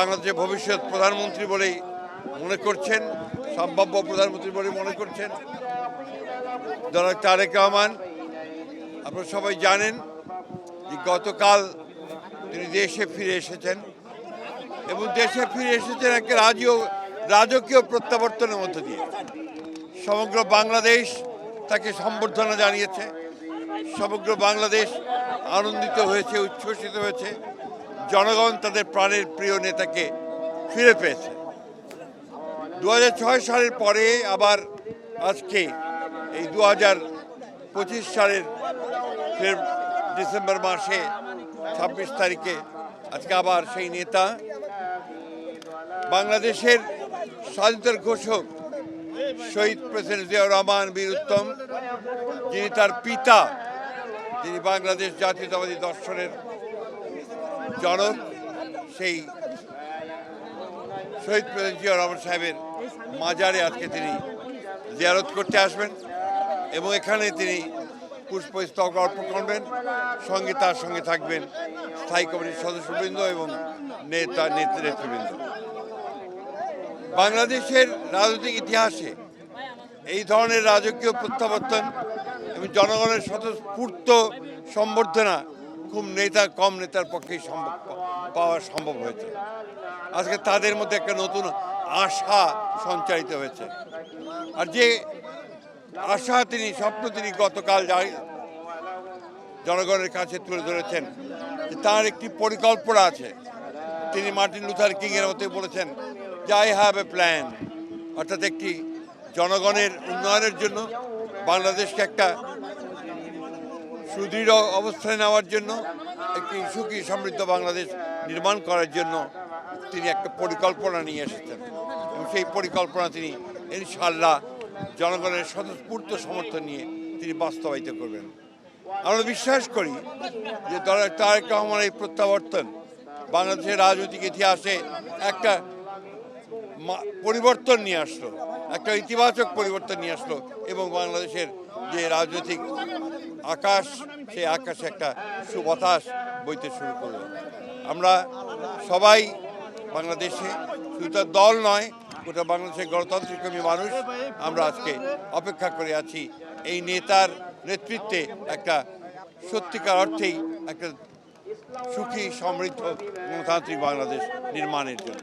বাংলাদেশের ভবিষ্যৎ প্রধানমন্ত্রী বলেই মনে করছেন, সম্ভাব্য প্রধানমন্ত্রী বলে মনে করছেন জনাব তারেক রহমান। আপনারা সবাই জানেন যে গতকাল তিনি দেশে ফিরে এসেছেন এবং দেশে ফিরে এসেছেন একটা রাজকীয় প্রত্যাবর্তনের মধ্য দিয়ে। সমগ্র বাংলাদেশ তাকে সম্বর্ধনা জানিয়েছে, সমগ্র বাংলাদেশ আনন্দিত হয়েছে, উচ্ছ্বসিত হয়েছে। জনগণ তাদের প্রাণের প্রিয় নেতাকে ফিরে পেয়েছে। 2006 সালের পরে আবার আজকে এই 2025 সালের ডিসেম্বর মাসে 26 তারিখে আজকে আবার সেই নেতা, বাংলাদেশের স্বাধীনতার ঘোষক শহীদ প্রেসিডেন্ট জিয়াউর রহমান বীর উত্তম, যিনি তার পিতা, যিনি বাংলাদেশ জাতীয়তাবাদী দর্শনের জনক, সেই শহীদ প্রেসিডেন্ট জিয়াউর রহমান সাহেবের মাজারে আজকে তিনি জিয়ারত করতে আসবেন এবং এখানে তিনি পুষ্পস্তবক অর্পণ করবেন। সঙ্গে তার সঙ্গে থাকবেন স্থায়ী কমিটির সদস্যবৃন্দ এবং নেতৃবৃন্দ। বাংলাদেশের রাজনৈতিক ইতিহাসে এই ধরনের রাজকীয় প্রত্যাবর্তন এবং জনগণের স্বতঃস্ফূর্ত সম্বর্ধনা খুব কম নেতার পক্ষেই পাওয়া সম্ভব হয়েছে। আজকে তাদের মধ্যে একটা নতুন আশা সঞ্চারিত হয়েছে। আর যে আশা স্বপ্ন তিনি গতকাল জনগণের কাছে তুলে ধরেছেন, যে তার একটি পরিকল্পনা আছে। তিনি মার্টিন লুথার কিং এর মতো বলেছেন যে আই হ্যাভ এ প্ল্যান, অর্থাৎ একটি জনগণের উন্নয়নের জন্য, বাংলাদেশকে একটা সুদৃঢ় অবস্থানে নেওয়ার জন্য, একটি সুখী সমৃদ্ধ বাংলাদেশ নির্মাণ করার জন্য তিনি একটা পরিকল্পনা নিয়ে এসেছেন এবং সেই পরিকল্পনা তিনি ইনশাআল্লাহ জনগণের স্বতঃস্ফূর্ত সমর্থন নিয়ে তিনি বাস্তবায়িত করবেন। আমরা বিশ্বাস করি যে তারেক রহমান এই প্রত্যাবর্তন বাংলাদেশের রাজনৈতিক ইতিহাসে একটা পরিবর্তন নিয়ে আসলো, একটা ইতিবাচক পরিবর্তন নিয়ে আসলো এবং বাংলাদেশের যে রাজনৈতিক আকাশ, সেই আকাশে একটা সুবাতাস বইতে শুরু করলো। আমরা সবাই বাংলাদেশে, শুধু তার দল নয়, গোটা বাংলাদেশের গণতান্ত্রিক মানুষ আমরা আজকে অপেক্ষা করে আছি এই নেতার নেতৃত্বে একটা সত্যিকার অর্থেই একটা সুখী সমৃদ্ধ গণতান্ত্রিক বাংলাদেশ নির্মাণের জন্য।